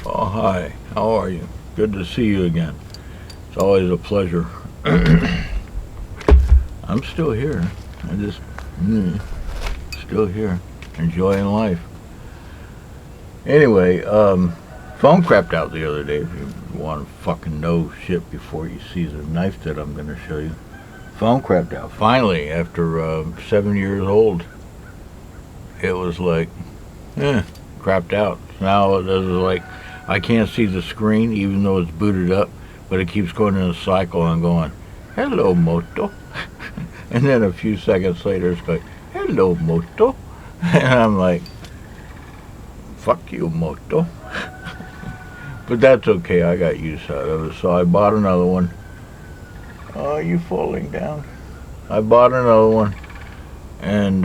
Oh, hi. How are you? Good to see you again. It's always a pleasure. I'm still here. I just, still here. Enjoying life. Anyway, phone crapped out the other day. If you want to fucking know shit before you see the knife that I'm going to show you. Phone crapped out. Finally, after 7 years old, it was like, crapped out. Now it is like, I can't see the screen even though it's booted up, but it keeps going in a cycle and going, hello, Moto. And then a few seconds later, it's like, hello, Moto. And I'm like, fuck you, Moto. But that's okay. I got use out of it. So I bought another one. Oh, you falling down? I bought another one. And,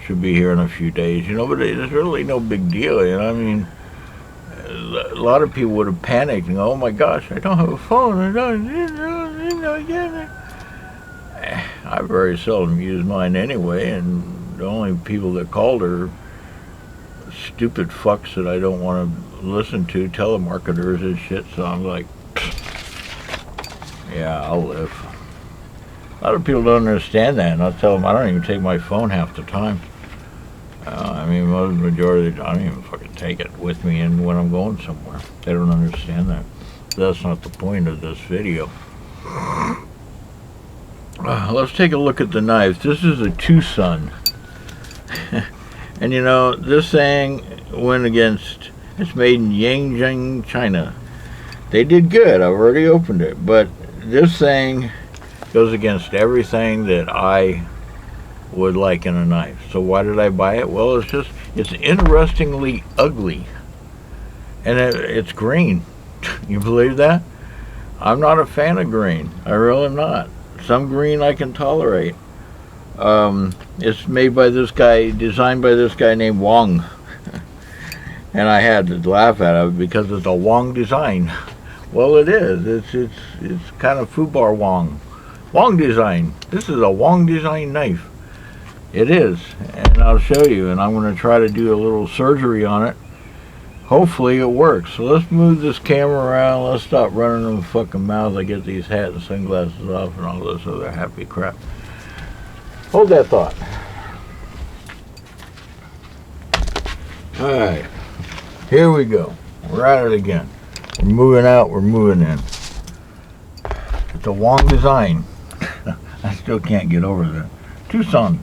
should be here in a few days, but it's really no big deal, I mean, a lot of people would have panicked and go, oh my gosh, I don't have a phone, I very seldom use mine anyway, and the only people that called are stupid fucks that I don't want to listen to, telemarketers and shit, so I'm like, yeah, I'll live. A lot of people don't understand that, and I'll tell them I don't even take my phone half the time. I mean, most majority of the time, I don't even fucking take it with me and when I'm going somewhere. They don't understand that. That's not the point of this video. Let's take a look at the knives. This is a twosun. And this thing went against, it's made in Yanjiang, China. They did good. I've already opened it. But this thing goes against everything that I would like in a knife. So why did I buy it? Well, it's interestingly ugly. And it's green. You believe that? I'm not a fan of green. I really am not. Some green I can tolerate. It's made by this guy, designed by this guy named Wong. And I had to laugh at it because it's a Wong Design. Well, it is. It's kind of foobar Wong. Wong Design. This is a Wong Design knife. It is, and I'll show you, and I'm going to try to do a little surgery on it. Hopefully it works. So let's move this camera around. Let's stop running in the fucking mouth. I get these hats and sunglasses off and all this other happy crap. Hold that thought. Alright, here we go. We're at it again. We're moving out, we're moving in. It's a Wong Design. I still can't get over that. twosun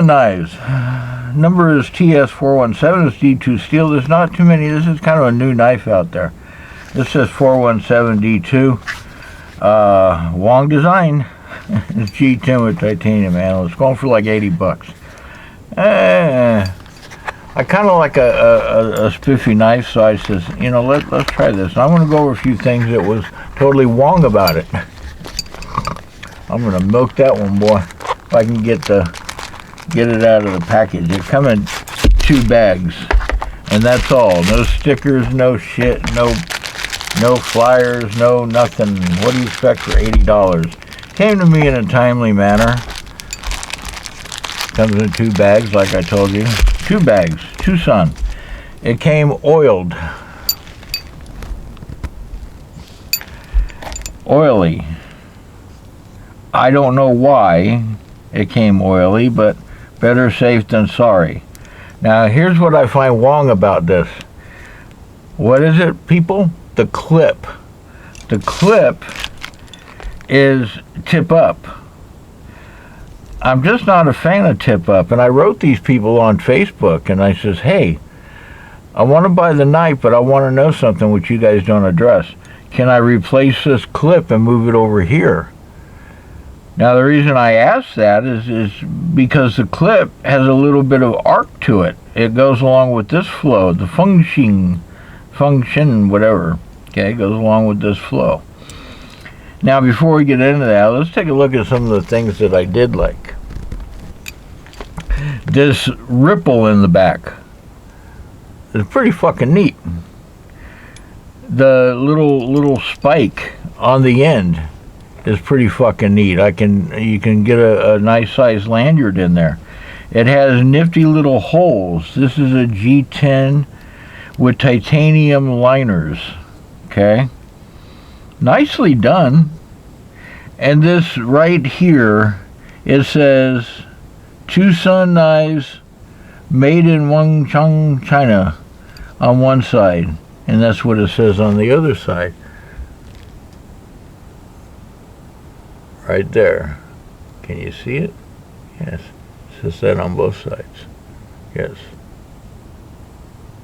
knives. Number is TS417. It's D2 steel. There's not too many. This is kind of a new knife out there. This says 417 D2. Wong Design. It's G10 with titanium handle. It's going for like 80 bucks. I kind of like a spiffy knife, so I says, let's try this. And I'm going to go over a few things that was totally Wong about it. I'm going to milk that one, boy. If I can get it out of the package. They come in 2 bags, and that's all. No stickers, no shit, no flyers, no nothing. What do you expect for $80? Came to me in a timely manner. Comes in 2 bags, like I told you. 2 bags, twosun. It came oiled. Oily. I don't know why it came oily, but better safe than sorry. Now, here's what I find wrong about this. What is it, people? The clip. The clip is tip up. I'm just not a fan of tip up. And I wrote these people on Facebook, and I says, hey, I want to buy the knife, but I want to know something which you guys don't address. Can I replace this clip and move it over here? Now, the reason I ask that is because the clip has a little bit of arc to it. It goes along with this flow, the function, whatever. Okay, it goes along with this flow. Now, before we get into that, let's take a look at some of the things that I did like. This ripple in the back is pretty fucking neat. The little spike on the end is pretty fucking neat. You can get a nice size lanyard in there. It has nifty little holes. This is a G10 with titanium liners. Okay. Nicely done. And this right here, it says twosun knives made in Wong, China on one side. And that's what it says on the other side. Right there. Can you see it? Yes. It says that on both sides. Yes.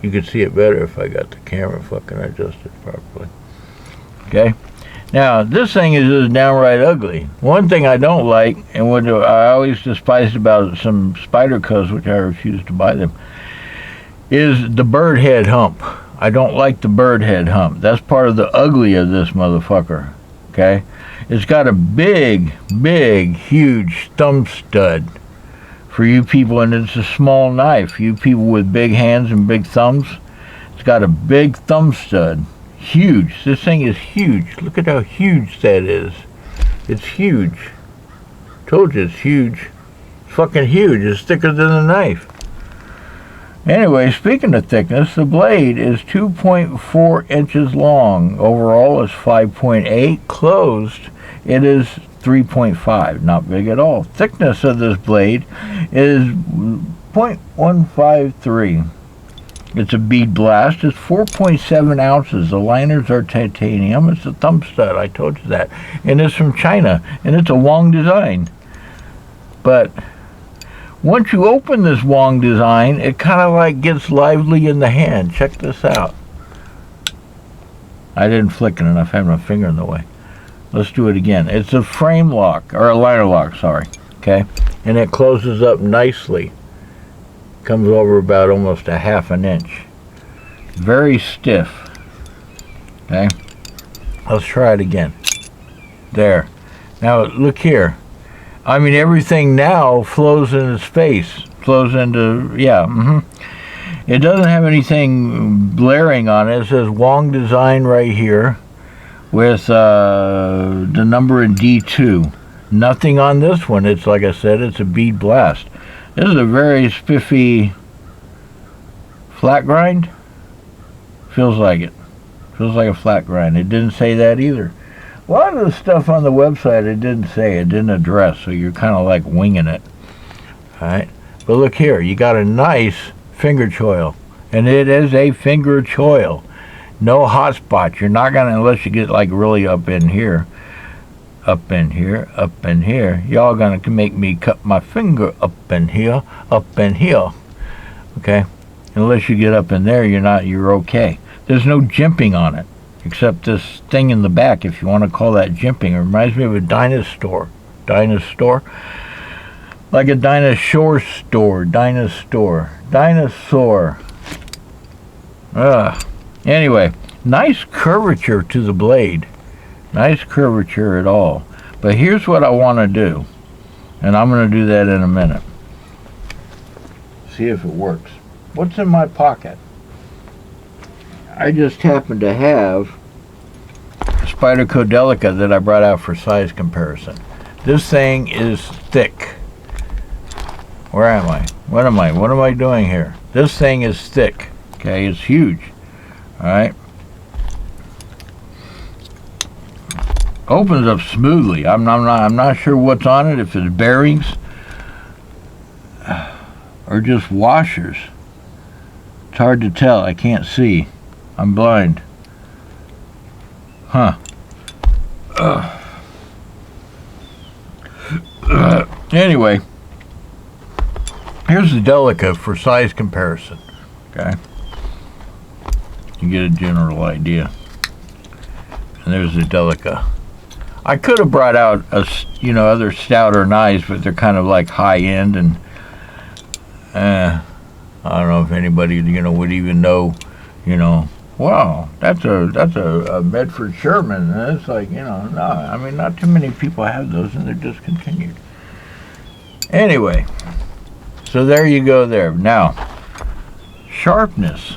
You could see it better if I got the camera fucking adjusted properly. Okay? Now, this thing is just downright ugly. One thing I don't like, and what I always despised about some Spydercos, which I refuse to buy them, is the bird head hump. I don't like the bird head hump. That's part of the ugly of this motherfucker. Okay? It's got a big, huge thumb stud for you people, and it's a small knife. You people with big hands and big thumbs, it's got a big thumb stud. Huge. This thing is huge. Look at how huge that is. It's huge. Told you it's huge. It's fucking huge. It's thicker than a knife. Anyway, speaking of thickness, the blade is 2.4 inches long. Overall, it's 5.8. Closed, it is 3.5. Not big at all. Thickness of this blade is 0.153. It's a bead blast. It's 4.7 ounces. The liners are titanium. It's a thumb stud. I told you that. And it's from China. And it's a Wong Design. But once you open this Wong Design, it kind of like gets lively in the hand. Check this out. I didn't flick it enough. I had my finger in the way. Let's do it again. It's a frame lock, or a liner lock, sorry. Okay? And it closes up nicely. Comes over about almost a half an inch. Very stiff. Okay? Let's try it again. There. Now, look here. I mean, everything now flows in its face. Flows into, yeah, It doesn't have anything blaring on it. It says Wong Design right here with the number in D2. Nothing on this one. It's, like I said, it's a bead blast. This is a very spiffy flat grind. Feels like it. Feels like a flat grind. It didn't say that either. A lot of the stuff on the website it didn't say, it didn't address, so you're kind of like winging it. Alright? But look here, you got a nice finger choil. And it is a finger choil. No hot spots. You're not going to, unless you get like really up in here. Up in here, up in here. Y'all going to make me cut my finger up in here, up in here. Okay? Unless you get up in there, you're okay. There's no jimping on it. Except this thing in the back, if you want to call that jimping. It reminds me of a dinosaur. Dinosaur? Like a dinosaur store. Dinosaur. Anyway, nice curvature to the blade. Nice curvature at all. But here's what I want to do. And I'm going to do that in a minute. See if it works. What's in my pocket? I just happen to have a Spyderco Delica that I brought out for size comparison. This thing is thick. Where am I? What am I doing here? This thing is thick. Okay, it's huge. Alright. Opens up smoothly. I'm not sure what's on it, if it's bearings or just washers. It's hard to tell. I can't see. I'm blind. Huh. Anyway, here's the Delica for size comparison. Okay. You get a general idea. And there's the Delica. I could have brought out other stouter knives, but they're kind of like high end, and I don't know if anybody would even know. Wow, that's a Medford Sherman. And it's like, no, I mean, not too many people have those, and they're discontinued. Anyway, so there you go there. Now, sharpness.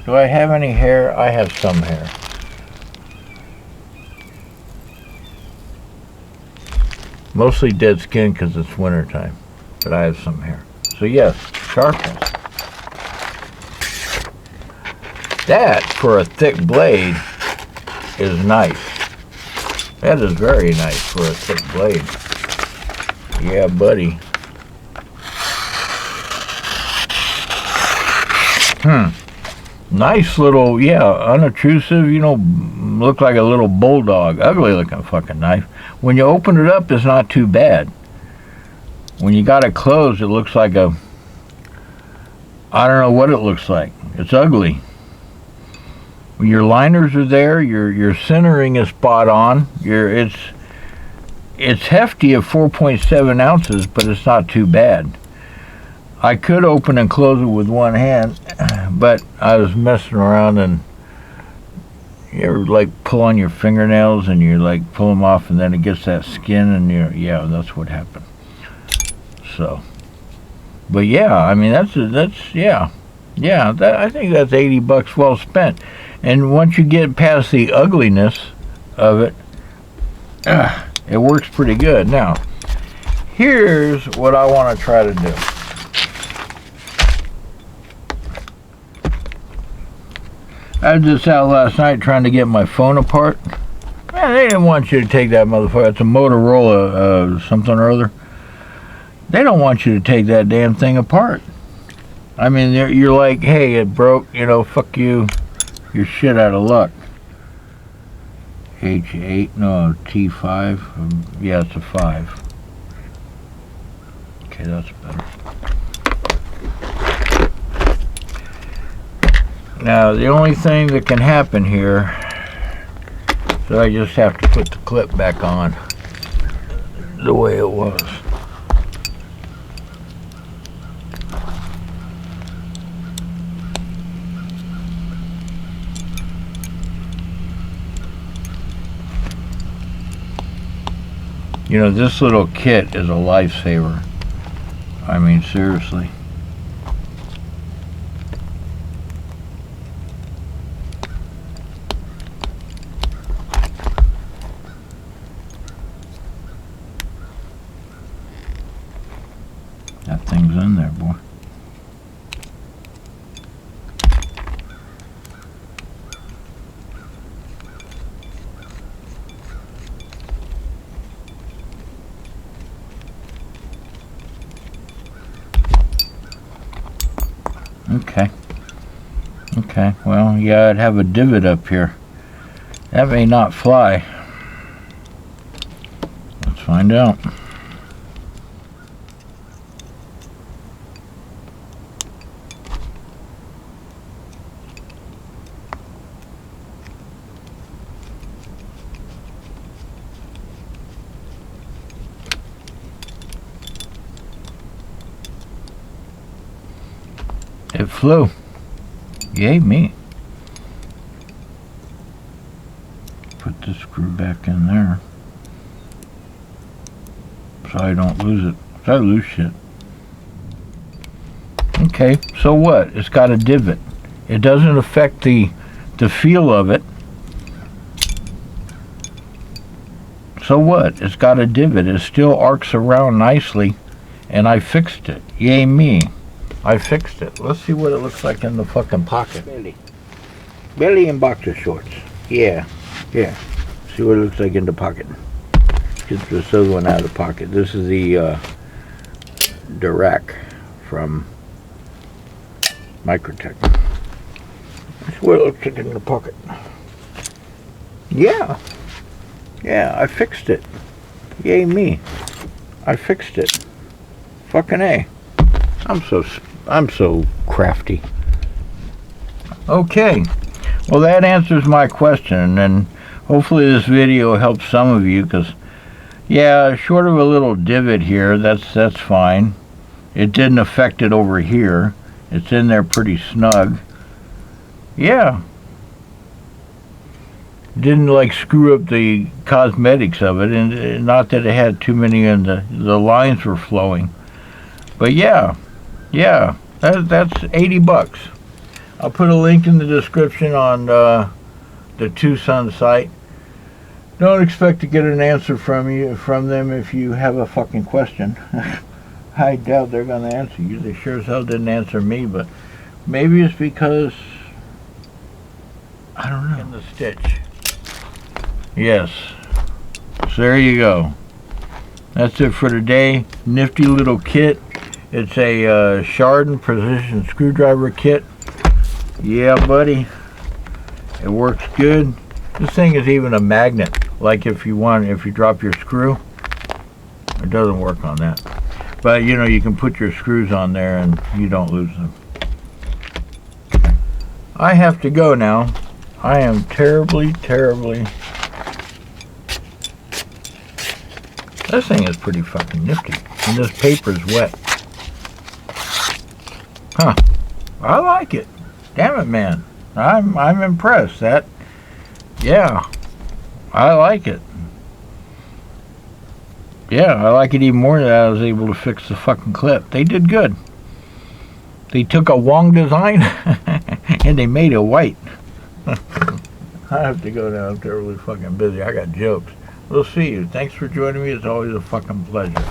Do I have any hair? I have some hair. Mostly dead skin because it's wintertime. but I have some here. So yes, sharpness. That, for a thick blade, is nice. That is very nice for a thick blade. Yeah, buddy. Nice little, yeah, unobtrusive, you know, look like a little bulldog. Ugly looking fucking knife. When you open it up, it's not too bad. When you got it closed, it looks like a, I don't know what it looks like. It's ugly. When your liners are there, your centering is spot on. It's hefty at 4.7 ounces, but it's not too bad. I could open and close it with one hand, but I was messing around, and you ever like pull on your fingernails and you like pull them off, and then it gets that skin, and yeah, that's what happened. So, but yeah, I mean that's yeah, I think that's $80 well spent. And once you get past the ugliness of it, it works pretty good. Now, here's what I want to try to do. I was just out last night trying to get my phone apart. Man, they didn't want you to take that motherfucker. It's a Motorola something or other. They don't want you to take that damn thing apart. I mean, you're like, hey, it broke, you know, fuck you. You're shit out of luck. H8, no, T5. Yeah, it's a 5. Okay, that's better. Now, the only thing that can happen here is I just have to put the clip back on the way it was. You know, this little kit is a lifesaver. I mean, seriously. That thing's in there, boy. Okay, well, yeah, I'd have a divot up here. That may not fly. Let's find out. It flew. Yay me. Put the screw back in there so I don't lose it. So I lose shit. Okay, so what? It's got a divot. It doesn't affect the feel of it. So what? It's got a divot. It still arcs around nicely, and I fixed it. Yay me. I fixed it. Let's see what it looks like in the fucking pocket. Belly and boxer shorts. Yeah. See what it looks like in the pocket. Get this other one out of the pocket. This is the Dirac from Microtech. That's what it looks like in the pocket. Yeah, I fixed it. Yay me. I fixed it. Fucking A. I'm so crafty. Okay, well that answers my question, and hopefully this video helps some of you, because yeah, short of a little divot here, that's fine. It didn't affect it over here. It's in there pretty snug. Yeah, didn't like screw up the cosmetics of it, and not that it had too many, and the lines were flowing. But yeah, that's $80. I'll put a link in the description on the twosun site. Don't expect to get an answer from them if you have a fucking question. I doubt they're going to answer you. They sure as hell didn't answer me, but maybe it's because, I don't know. In the stitch. Yes. So there you go. That's it for today. Nifty little kit. It's a Chardon precision screwdriver kit. Yeah, buddy. It works good. This thing is even a magnet. Like if you drop your screw, it doesn't work on that. But you know, you can put your screws on there and you don't lose them. I have to go now. I am terribly, terribly. This thing is pretty fucking nifty. And this paper's wet. Huh. I like it. Damn it, man. I'm impressed. Yeah. I like it. Yeah, I like it even more that I was able to fix the fucking clip. They did good. They took a Wong Design and they made it white. I have to go now. I'm terribly fucking busy. I got jokes. We'll see you. Thanks for joining me. It's always a fucking pleasure.